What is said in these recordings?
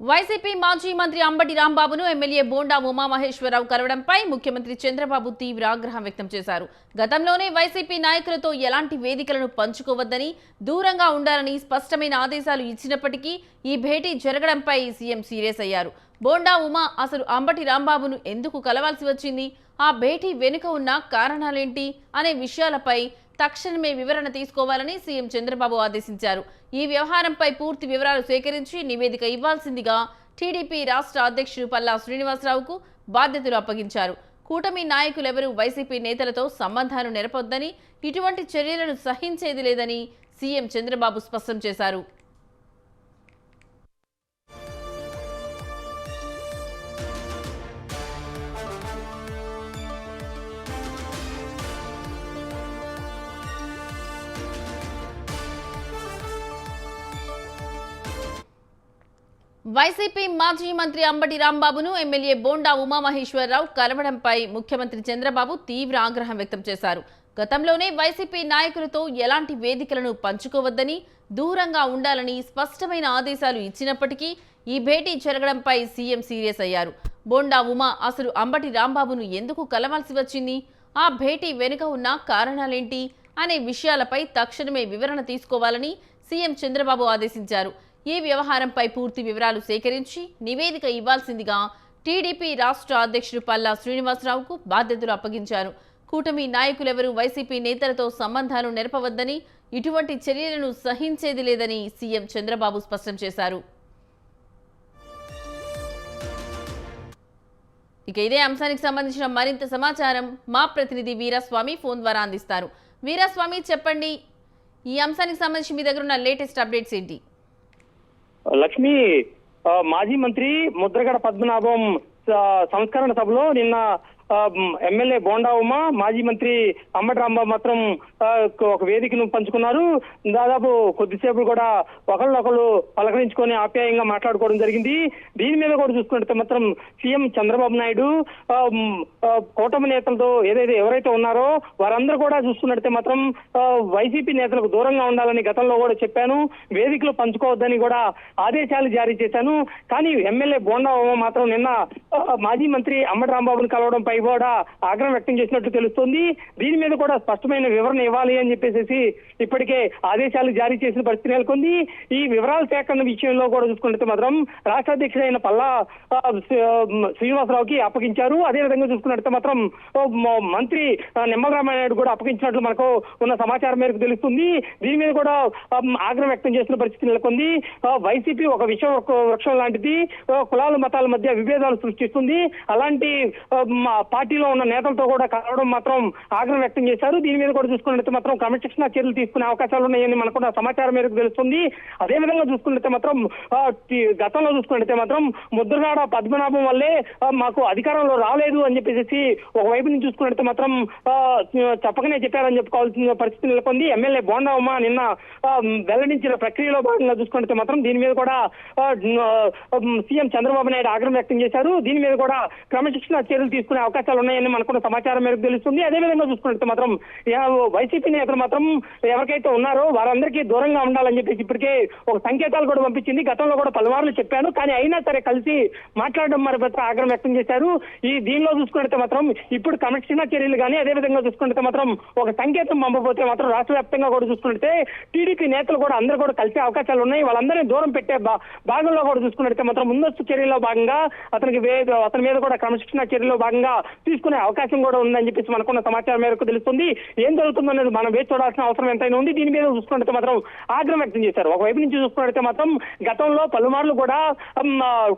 YCP మాజీ మంత్రి Ambati రాంబాబును MLA bonda Umamaheswararao కలవడంపై ముఖ్యమంత్రి చంద్రబాబు తీవ్ర ఆగ్రహం వ్యక్తం చేశారు. గతంలోనే వైసీపీ నాయకులతో ఎలాంటి వేదికలను పంచుకోవద్దని, దూరంగా ఉండాలని స్పష్టమైన ఆదేశాలు ఇచ్చినప్పటికీ ఈ భేటీ జరగడంపై సీఎం సీరియస్ అయ్యారు. బోండా ఉమా అసలు అంబటి రాంబాబును ఎందుకు కలవాల్సి వచ్చింది, ఆ భేటీ వెనుక ఉన్న కారణాలేంటి అనే విషయాలపై తక్షణమే వివరణ తీసుకోవాలని సీఎం చంద్రబాబు ఆదేశించారు. ఈ వ్యవహారంపై పూర్తి వివరాలు సేకరించి నివేదిక ఇవ్వాల్సిందిగా టీడీపీ రాష్ట్ర అధ్యక్షుడు పల్లా శ్రీనివాసరావుకు బాధ్యతలు అప్పగించారు. కూటమి నాయకులెవరూ వైసీపీ నేతలతో సంబంధాలు నెరపొద్దని, ఇటువంటి చర్యలను సహించేది లేదని సీఎం చంద్రబాబు స్పష్టం చేశారు. వైసీపీ మాజీ మంత్రి అంబటి రాంబాబును ఎమ్మెల్యే బోండా ఉమామహేశ్వరరావు కలవడంపై ముఖ్యమంత్రి చంద్రబాబు తీవ్ర ఆగ్రహం వ్యక్తం చేశారు. గతంలోనే వైసీపీ నాయకులతో ఎలాంటి వేదికలను పంచుకోవద్దని, దూరంగా ఉండాలని స్పష్టమైన ఆదేశాలు ఇచ్చినప్పటికీ ఈ భేటీ జరగడంపై సీఎం సీరియస్ అయ్యారు. బోండా ఉమా అసలు అంబటి రాంబాబును ఎందుకు కలవాల్సి వచ్చింది, ఆ భేటీ వెనుక ఉన్న కారణాలేంటి అనే విషయాలపై తక్షణమే వివరణ తీసుకోవాలని సీఎం చంద్రబాబు ఆదేశించారు. ఈ వ్యవహారంపై పూర్తి వివరాలు సేకరించి నివేదిక ఇవ్వాల్సిందిగా టీడీపీ రాష్ట్ర అధ్యక్షుడు పల్లా శ్రీనివాసరావుకు బాధ్యతలు అప్పగించారు. కూటమి నాయకులెవరూ వైసీపీ నేతలతో సంబంధాలు నెరపవద్దని, ఇటువంటి చర్యలను సహించేది లేదని సీఎం చంద్రబాబు స్పష్టం చేశారు. ఇక ఇదే అంశానికి సంబంధించిన మరింత సమాచారం మా ప్రతినిధి వీరస్వామి ఫోన్ ద్వారా అందిస్తారు. వీరస్వామి, చెప్పండి, ఈ అంశానికి సంబంధించి మీ దగ్గర ఉన్న లేటెస్ట్ అప్డేట్స్ ఏంటి? లక్ష్మి, మాజీ మంత్రి ముద్రగడ పద్మనాభం సంస్కరణ సభలో నిన్న ఎమ్మెల్యే బోండా ఉమా, మాజీ మంత్రి అంబటి రాంబాబు మాత్రం ఒక వేదికను పంచుకున్నారు. దాదాపు కొద్దిసేపు కూడా ఒకళ్ళొకళ్ళు పలకరించుకొని ఆప్యాయంగా మాట్లాడుకోవడం జరిగింది. దీని మీద కూడా చూసుకుంటే మాత్రం సీఎం చంద్రబాబు నాయుడు కూటమి నేతలతో ఎవరైతే ఉన్నారో వారందరూ కూడా చూసుకున్నట్టే మాత్రం వైసీపీ నేతలకు దూరంగా ఉండాలని గతంలో కూడా చెప్పాను, వేదికలు పంచుకోవద్దని కూడా ఆదేశాలు జారీ చేశాను. కానీ ఎమ్మెల్యే బోండా ఉమా మాత్రం నిన్న మాజీ మంత్రి అంబటి రాంబాబును కలవడంపై కూడా ఆగ్రహం వ్యక్తం చేసినట్టు తెలుస్తోంది. దీని మీద కూడా స్పష్టమైన వివరణ ఇవ్వాలి అని చెప్పేసి ఇప్పటికే ఆదేశాలు జారీ చేసిన పరిస్థితి నెలకొంది. ఈ వివరాల సేకరణ విషయంలో కూడా చూసుకుంటే మాత్రం రాష్ట్ర అధ్యక్షుడైన పల్లా శ్రీనివాసరావుకి అప్పగించారు. అదేవిధంగా చూసుకున్నట్టు మాత్రం మంత్రి నిమ్మల రామానాయుడు కూడా అప్పగించినట్లు మనకు ఉన్న సమాచారం మేరకు తెలుస్తుంది. దీని మీద కూడా ఆగ్రహం వ్యక్తం చేసిన పరిస్థితి నెలకొంది. వైసీపీ ఒక వృక్షం లాంటిది, కులాల మతాల మధ్య విభేదాలు సృష్టిస్తుంది. అలాంటి పార్టీలో ఉన్న నేతలతో కూడా కలవడం మాత్రం ఆగ్రహం వ్యక్తం చేశారు. దీని మీద కూడా చూసుకున్నట్టు మాత్రం క్రమశిక్షణ చర్యలు తీసుకునే అవకాశాలు ఉన్నాయని మనకున్న సమాచారం మేరకు తెలుస్తుంది. అదేవిధంగా చూసుకున్నట్టే మాత్రం గతంలో చూసుకున్నట్టే మాత్రం ముద్రగడ పద్మనాభం వల్లే మాకు అధికారంలో రాలేదు అని చెప్పేసి ఒకవైపు నుంచి చూసుకున్నట్టే మాత్రం చెప్పకనే చెప్పారని చెప్పుకోవాల్సిన పరిస్థితి నెలకొంది. ఎమ్మెల్యే బోండా ఉమా నిన్న వెల్లడించిన ప్రక్రియలో భాగంగా చూసుకున్నట్టే మాత్రం దీని మీద కూడా సీఎం చంద్రబాబు నాయుడు ఆగ్రహం వ్యక్తం చేశారు. దీని మీద కూడా క్రమశిక్షణ చర్యలు తీసుకునే అవకాశాలు ఉన్నాయని మనకున్న సమాచారం మేరకు తెలుస్తుంది. అదేవిధంగా చూసుకున్నట్టు మాత్రం వైసీపీ నేతలు మాత్రం ఎవరికైతే ఉన్నారో వారందరికీ దూరంగా ఉండాలని చెప్పేసి ఇప్పటికే ఒక సంకేతాలు కూడా పంపించింది. గతంలో కూడా పలుమార్లు చెప్పాను, కానీ అయినా సరే కలిసి మాట్లాడడం మరి ఆగ్రహం వ్యక్తం చేశారు. దీనిలో చూసుకున్నట్టు మాత్రం ఇప్పుడు క్రమశిక్షణ చర్యలు కానీ అదేవిధంగా చూసుకుంటే మాత్రం ఒక సంకేతం పంపబోతే మాత్రం రాష్ట్ర వ్యాప్తంగా కూడా చూసుకుంటే టీడీపీ నేతలు కూడా అందరూ కూడా కలిసే అవకాశాలు ఉన్నాయి. వాళ్ళందరినీ దూరం పెట్టే భాగంలో కూడా చూసుకున్నట్టే మాత్రం ముందస్తు చర్యల్లో భాగంగా అతని మీద కూడా క్రమశిక్షణ చర్యలో భాగంగా తీసుకునే అవకాశం కూడా ఉందని చెప్పేసి మనకున్న సమాచారం మేరకు తెలుస్తుంది. ఏం జరుగుతుందో అనేది మనం వేచి చూడాల్సిన అవసరం ఎంతైనా ఉంది. దీని మీద చూసుకున్నట్టు మాత్రం ఆగ్రహం వ్యక్తం చేశారు. ఒకవైపు నుంచి చూసుకున్నట్టే మాత్రం గతంలో పలుమార్లు కూడా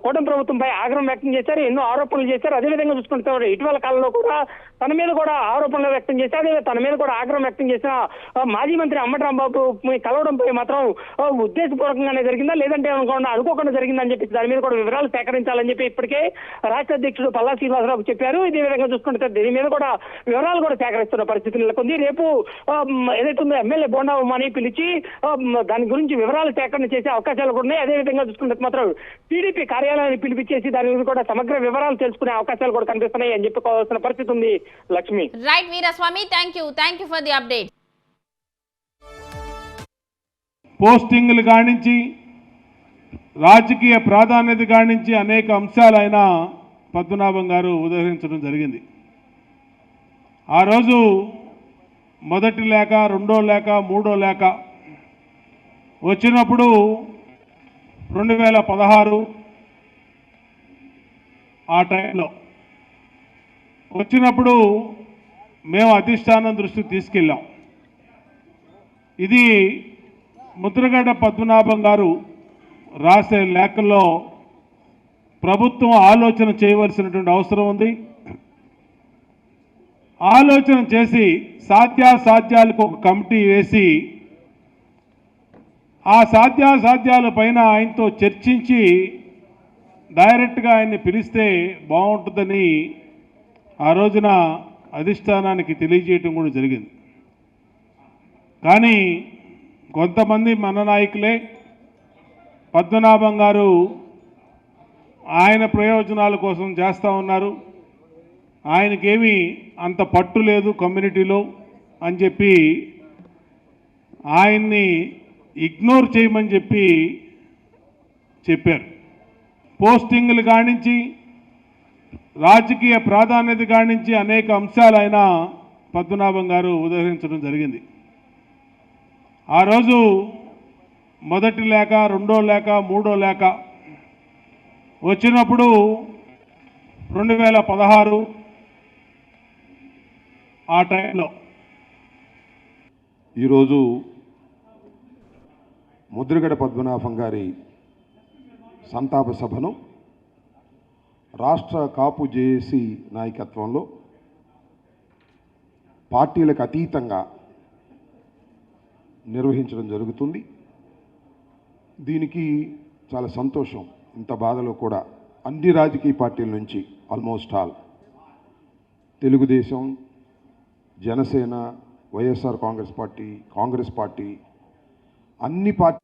కూటమి ప్రభుత్వంపై ఆగ్రహం వ్యక్తం చేశారు, ఎన్నో ఆరోపణలు చేశారు. అదేవిధంగా చూసుకుంటే ఇటీవల కాలంలో కూడా తన మీద కూడా ఆరోపణలు వ్యక్తం చేశారు. తన మీద కూడా ఆగ్రహం వ్యక్తం చేసిన మాజీ మంత్రి అంబటి రాంబాబు కలవడంపై మాత్రం ఉద్దేశపూర్వకంగానే జరిగిందా లేదంటే అనుకోకుండా జరిగిందని చెప్పి దాని మీద కూడా వివరాలు సేకరించాలని చెప్పి ఇప్పటికే రాష్ట్ర అధ్యక్షుడు పల్లా శ్రీనివాసరావు చెప్పారు. ఇదే విధంగా చూసుకుంటే దీని మీద కూడా వివరాలు కూడా సేకరిస్తున్న పరిస్థితి నెలకొంది. రేపు ఏదైతే ఉందో ఎమ్మెల్యే బోండా ఉమాని పిలిచి దాని గురించి వివరాలు సేకరణ చేసే అవకాశాలు కూడా ఉన్నాయి. అదేవిధంగా చూసుకుంటే మాత్రం టీడీపీ కార్యాలయాన్ని పిలిపించేసి దాని గురించి కూడా సమగ్ర వివరాలు తెలుసుకునే అవకాశాలు కూడా కనిపిస్తున్నాయి అని చెప్పుకోవాల్సిన పరిస్థితి ఉంది. Lakshmi, right Veeraswamy, thank you for the update. పోస్టింగ్లు కానించి రాజకీయ ప్రాధాన్యత కాడి నుంచి అనేక అంశాలు ఆయన పద్మనాభం గారు ఉదహరించడం జరిగింది. ఆ రోజు మొదటి లేఖ, రెండో లేఖ, మూడో లేఖ వచ్చినప్పుడు 2016 ఆ టైంలో వచ్చినప్పుడు మేము అధిష్టానం దృష్టికి తీసుకెళ్ళాం. ఇది ముద్రగడ పద్మనాభం గారు రాసే లేఖల్లో ప్రభుత్వం ఆలోచన చేయవలసినటువంటి అవసరం ఉంది. ఆలోచన చేసి సాధ్యాసాధ్యాలకు ఒక కమిటీ వేసి ఆ సాధ్యాసాధ్యాల పైన ఆయనతో చర్చించి డైరెక్ట్గా ఆయన్ని పిలిస్తే బాగుంటుందని ఆ రోజున అధిష్టానానికి తెలియజేయటం కూడా జరిగింది. కానీ కొంతమంది మన నాయకులే పద్మనాభం గారు ఆయన ప్రయోజనాల కోసం చేస్తూ ఉన్నారు, ఆయనకేమీ అంత పట్టు లేదు కమ్యూనిటీలో అని చెప్పి ఆయన్ని ఇగ్నోర్ చేయమని చెప్పారు. పోస్టింగ్లు కానించి రాజకీయ ప్రాధాన్యత కానించి అనేక అంశాలు ఆయన పద్మనాభం గారు ఉదహరించడం జరిగింది. ఆ రోజు మొదటి లేఖ, రెండో లేఖ, మూడో లేఖ వచ్చినప్పుడు 2016 ఆ టైంలో ఈరోజు ముద్రగడ పద్మనాభం గారి సంతాప సభను రాష్ట్ర కాపు జేఏసీ నాయకత్వంలో పార్టీలకు అతీతంగా నిర్వహించడం జరుగుతుంది. దీనికి చాలా సంతోషం. ఇంత బాధలో కూడా అన్ని రాజకీయ పార్టీల నుంచి almost all Telugu Desam, Janasena, YSR Congress party, అన్ని పార్టీ